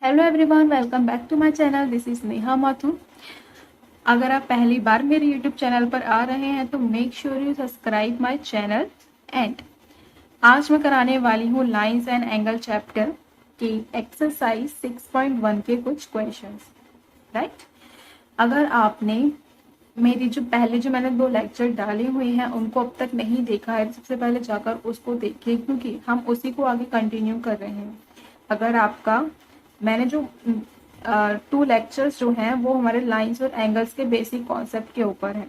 Hello everyone, welcome back to my channel. This is Neha Mathur. अगर आप पहली बार मेरे यूट्यूब चैनल पर आ रहे हैं तो make sure you subscribe my channel. And आज मैं कराने वाली हूँ लाइंस एंड एंगल चैप्टर की एक्सरसाइज 6.1 के कुछ क्वेश्चंस। राइट। अगर आपने मेरी जो मैंने 2 लेक्चर डाले हुए हैं उनको अब तक नहीं देखा है, सबसे पहले जाकर उसको देखिए, क्योंकि हम उसी को आगे कंटिन्यू कर रहे हैं। अगर आपका मैंने जो 2 लेक्चर्स जो हैं वो हमारे लाइंस और एंगल्स के बेसिक कॉन्सेप्ट के ऊपर है।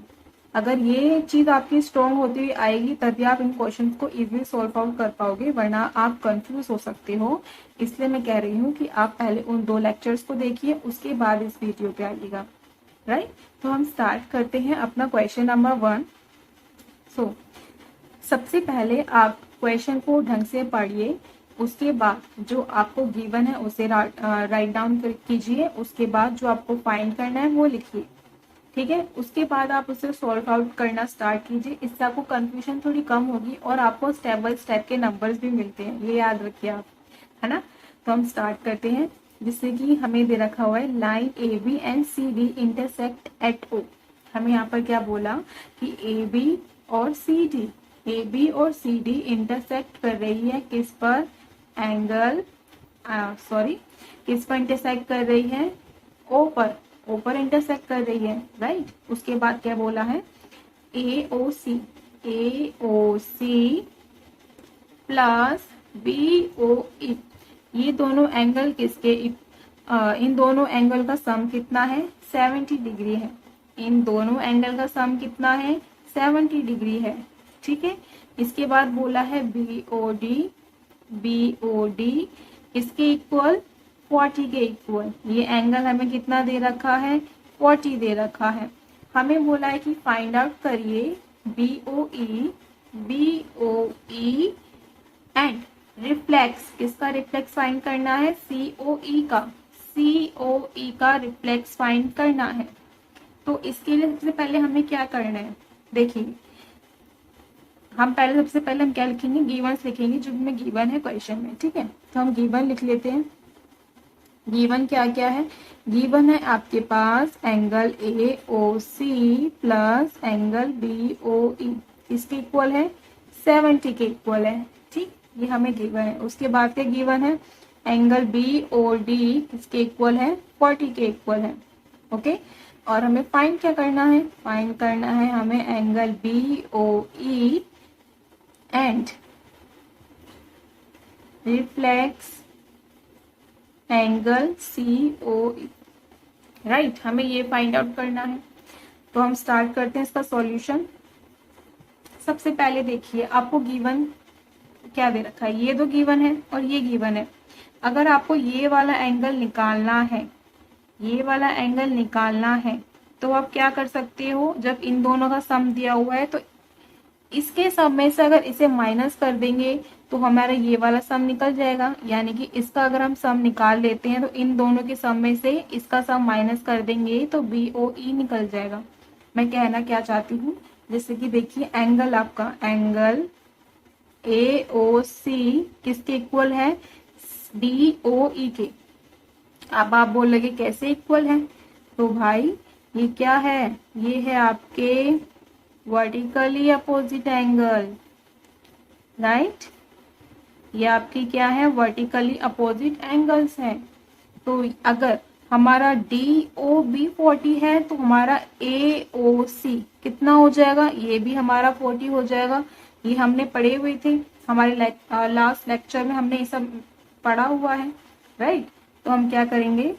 अगर ये चीज आपकी स्ट्रॉन्ग होती हुई आएगी तभी आप इन क्वेश्चंस को इजीली सॉल्व आउट कर पाओगे, वरना आप कंफ्यूज हो सकते हो। इसलिए मैं कह रही हूँ कि आप पहले उन 2 लेक्चर्स को देखिए, उसके बाद इस वीडियो पे आइएगा। राइट। तो हम स्टार्ट करते हैं अपना क्वेश्चन नंबर 1। सो सबसे पहले आप क्वेश्चन को ढंग से पढ़िए, उसके बाद जो आपको गिवन है उसे राइट डाउन कीजिए, उसके बाद जो आपको फाइंड करना है वो लिखिए। ठीक है, उसके बाद आप उसे सॉल्व आउट करना स्टार्ट कीजिए। इससे आपको कंफ्यूजन थोड़ी कम होगी और आपको स्टेप बाय स्टेप के नंबर्स भी मिलते हैं, ये याद रखिए आप, है ना। तो हम स्टार्ट करते हैं। जिससे कि हमें दे रखा हुआ है line A B and C D intersect at O. हमें यहाँ पर क्या बोला कि ए बी और सी डी इंटरसेक्ट कर रही है किस पर, एंगल किस पर इंटरसेक्ट कर रही है, ओ पर इंटरसेक्ट कर रही है। राइट। उसके बाद क्या बोला है, ए O C plus B O ई, ये दोनों एंगल किसके, इन दोनों एंगल का सम कितना है, 70 डिग्री है। इन दोनों एंगल का सम कितना है, 70 डिग्री है। ठीक है। इसके बाद बोला है बी ओ डी इसके इक्वल 40 के इक्वल। ये एंगल हमें कितना दे रखा है, 40 दे रखा है। हमें बोला है कि फाइंड आउट करिए B O E and reflex, किसका रिफ्लेक्स फाइंड करना है, सी ओ ई का रिफ्लेक्स फाइंड करना है। तो इसके लिए सबसे पहले हमें क्या करना है, देखिए सबसे पहले हम क्या लिखेंगे, गिवन्स लिखेंगे जो हमें गिवन है क्वेश्चन में। ठीक है, तो हम गिवन लिख लेते हैं। गिवन क्या क्या है, गिवन है आपके पास angle A O C plus angle B O E, इसके इक्वल है 70 के इक्वल है। ठीक, ये हमें गिवन है। उसके बाद के गिवन है एंगल बी ओ डी इसके इक्वल है 40 के इक्वल है। ओके। और हमें फाइंड क्या करना है, फाइंड करना है हमें angle B O E and reflex angle C O E. Right, हमें ये फाइंड आउट करना है। तो हम स्टार्ट करते हैं इसका सॉल्यूशन। सबसे पहले देखिए आपको गिवन क्या दे रखा है, ये दो गिवन है और ये गिवन है। अगर आपको ये वाला एंगल निकालना है, ये वाला एंगल निकालना है, तो आप क्या कर सकते हो, जब इन दोनों का सम दिया हुआ है तो इसके सम में से अगर इसे माइनस कर देंगे तो हमारा ये वाला सम निकल जाएगा। यानी कि इसका अगर हम सम निकाल लेते हैं तो इन दोनों के सम में से इसका सम माइनस कर देंगे तो बी ओ ई निकल जाएगा। मैं कहना क्या चाहती हूँ, जैसे कि देखिए एंगल आपका एंगल ए ओ सी किसके इक्वल है, डी ओ ई के। अब आप बोल लगे कैसे इक्वल है, तो भाई ये क्या है, ये है आपके वर्टिकली अपोजिट एंगल। राइट, ये आपकी क्या है, वर्टिकली अपोजिट एंगल्स है। तो अगर हमारा डी ओ बी 40 है तो हमारा ए ओ सी कितना हो जाएगा, ये भी हमारा 40 हो जाएगा। ये हमने पढ़े हुए थे, हमारे लास्ट लेक्चर में हमने ये सब पढ़ा हुआ है। राइट। तो हम क्या करेंगे,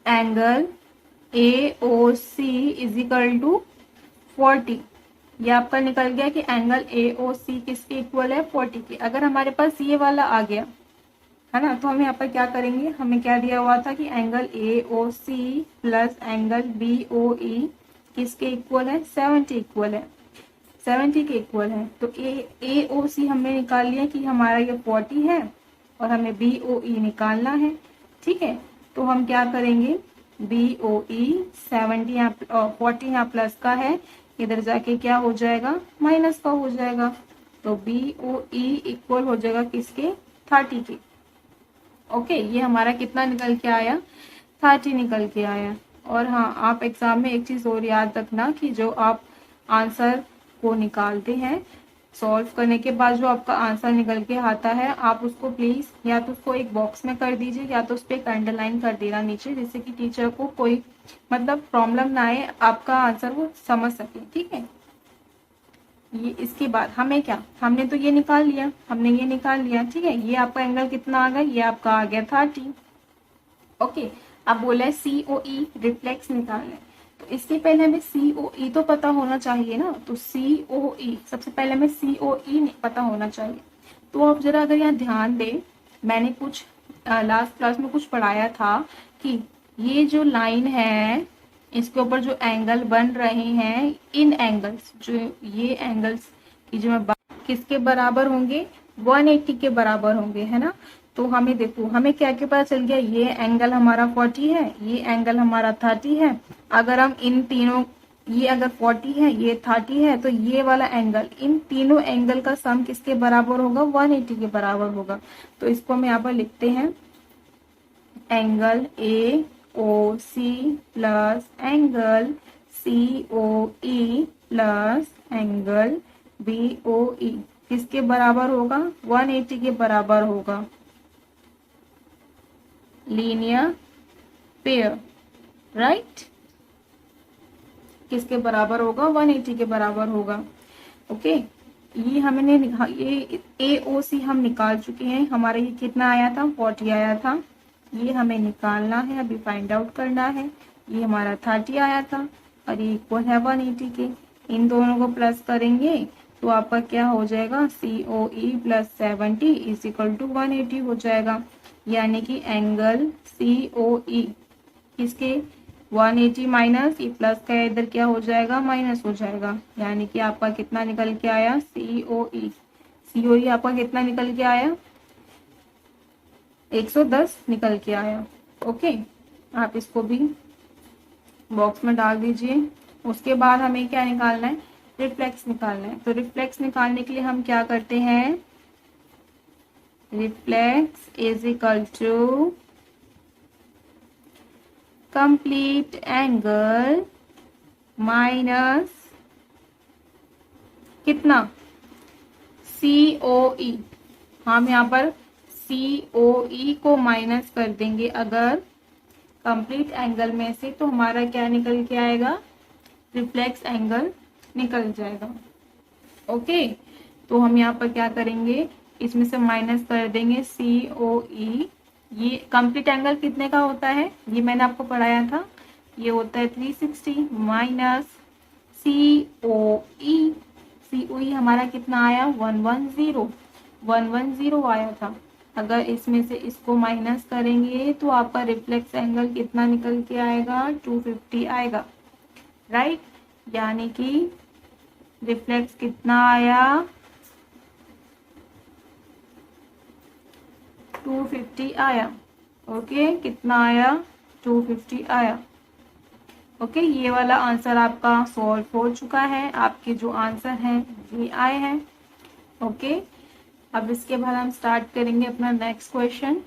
angle A O C is equal to 40। ये आपका निकल गया कि एंगल ए ओ सी किसके इक्वल है, 40 के। अगर हमारे पास ये वाला आ गया है ना, तो हम यहाँ पर क्या करेंगे, हमें क्या दिया हुआ था कि angle A O C plus angle B O E किसके इक्वल है, 70 इक्वल है, 70 के इक्वल है। तो ए ओ सी हमने निकाल लिया कि हमारा ये 40 है और हमें बी ओ ई निकालना है। ठीक है, तो हम क्या करेंगे, बी ओ ई 70 यहाँ 40 यहाँ प्लस का है, इधर जाके क्या हो जाएगा, माइनस का हो जाएगा। तो बी ओ ई इक्वल हो जाएगा किसके, 30 के। ओके, ये हमारा कितना निकल के आया, 30 निकल के आया। और हाँ, आप एग्जाम में एक चीज और याद रखना कि जो आप आंसर को निकालते हैं, सॉल्व करने के बाद जो आपका आंसर निकल के आता है, आप उसको प्लीज या तो उसको एक बॉक्स में कर दीजिए या तो उस पर एक अंडरलाइन कर देना नीचे, जिससे कि टीचर को कोई मतलब प्रॉब्लम ना आए, आपका आंसर वो समझ सके। ठीक है, ये इसके बाद हमें क्या, हमने तो ये निकाल लिया, हमने ये निकाल लिया। ठीक है, ये आपका एंगल कितना आ गया, ये आपका आ गया 30। ओके, अब बोला है COE रिफ्लेक्स निकालना है, तो इसके पहले हमें COE तो पता होना चाहिए ना। तो COE सबसे पहले हमें COE पता होना चाहिए। तो आप जरा अगर यहाँ ध्यान दें, मैंने कुछ लास्ट क्लास में कुछ पढ़ाया था कि ये जो लाइन है इसके ऊपर जो एंगल बन रहे हैं, इन एंगल्स, जो ये एंगल्स की जो मैं किसके बराबर होंगे, 180 के बराबर होंगे, है ना। तो हमें देखो, हमें क्या क्या पता चल गया, ये एंगल हमारा 40 है, ये एंगल हमारा 30 है। अगर हम इन तीनों, ये अगर 40 है, ये 30 है, तो ये वाला एंगल, इन तीनों एंगल का सम किसके बराबर होगा, 180 के बराबर होगा। तो इसको हम यहाँ पर लिखते हैं angle AOC plus angle COE plus angle BOE किसके बराबर होगा, 180 के बराबर होगा। लीनियर पेयर, राइट, किसके बराबर होगा, 180 के बराबर होगा। ओके, ये हमने ये AOC हम निकाल चुके हैं, हमारा ये कितना आया था, 40 आया था। ये हमें निकालना है, अभी फाइंड आउट करना है। ये हमारा 30 आया था और ये इक्वल है 180 के। इन दोनों को प्लस करेंगे तो आपका क्या हो जाएगा, COE plus 70 is equal to 180 हो जाएगा। यानी कि एंगल COE किसके, 180 माइनस ये प्लस का इधर क्या हो जाएगा, माइनस हो जाएगा। यानी कि आपका कितना निकल के आया, COE आपका कितना निकल के आया, 110 निकल के आया। ओके, आप इसको भी बॉक्स में डाल दीजिए। उसके बाद हमें क्या निकालना है, रिफ्लेक्स निकालना है। तो रिफ्लेक्स निकालने के लिए हम क्या करते हैं, reflex is equal to complete angle minus कितना, COE। हम यहाँ पर COE को माइनस कर देंगे अगर कंप्लीट एंगल में से, तो हमारा क्या निकल के आएगा, रिफ्लेक्स एंगल निकल जाएगा। ओके, तो हम यहाँ पर क्या करेंगे, इसमें से माइनस कर देंगे COE। ये कंप्लीट एंगल कितने का होता है, ये मैंने आपको पढ़ाया था, ये होता है 360 माइनस COE हमारा कितना आया, 110 आया था। अगर इसमें से इसको माइनस करेंगे तो आपका रिफ्लेक्स एंगल कितना निकल के आएगा, 250 आएगा, राइट। यानी कि रिफ्लेक्स कितना आया, 250 आया। ओके, कितना आया, 250 आया। ओके, ये वाला आंसर आपका सॉल्व हो चुका है, आपके जो आंसर हैं ये आए हैं। ओके, अब इसके बाद हम स्टार्ट करेंगे अपना नेक्स्ट क्वेश्चन।